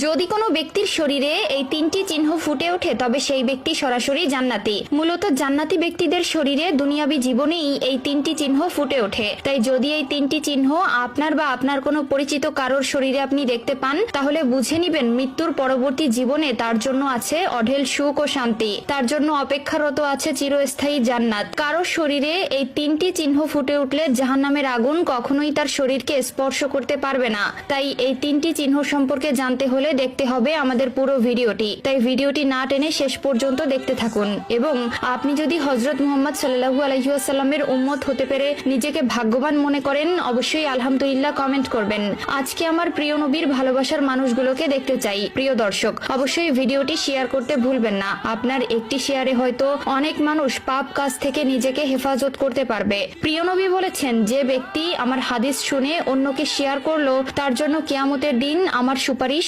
যদি কোনো ব্যক্তির শরীরে এই তিনটি চিহ্ন ফুটে ওঠে তবে সেই ব্যক্তি সরাসরি জান্নাতি। মূলত জান্নাতি ব্যক্তিদের শরীরে দুনিয়াবী জীবনেই এই তিনটি চিহ্ন ফুটে ওঠে। তাই যদি এই তিনটি চিহ্ন আপনার বা আপনার কোনো পরিচিত কারোর শরীরে আপনি দেখতে পান তাহলে বুঝে নিবেন মৃত্যুর পরবর্তী জীবনে তার জন্য আছে অঢেল সুখ ও শান্তি, তার জন্য অপেক্ষারত আছে চিরস্থায়ী জান্নাত। কারোর শরীরে এই তিনটি চিহ্ন ফুটে উঠলে জাহান্নামের আগুন কখনোই তার শরীরকে স্পর্শ করতে পারবে না। তাই এই তিনটি চিহ্ন সম্পর্কে জানতে হলে দেখতে হবে আমাদের পুরো ভিডিওটি। তাই ভিডিওটি না টেনে শেষ পর্যন্ত দেখতে থাকুন। এবং আপনি যদি হযরত মুহাম্মদ সাল্লাল্লাহু আলাইহি ওয়াসাল্লামের উম্মত হতে পেরে নিজেকে ভাগ্যবান মনে করেন অবশ্যই আলহামদুলিল্লাহ কমেন্ট করবেন। আজকে আমার প্রিয় নবীর ভালোবাসার মানুষগুলোকে দেখতে চাই। প্রিয় দর্শক, অবশ্যই ভিডিওটি শেয়ার করতে ভুলবেন না। আপনার একটি শেয়ারে হয়তো অনেক মানুষ পাপ কাজ থেকে নিজেকে হেফাজত করতে পারবে। প্রিয় নবী বলেছেন, যে ব্যক্তি আমার হাদিস শুনে অন্যকে শেয়ার করলো তার জন্য কিয়ামতের দিন আমার সুপারিশ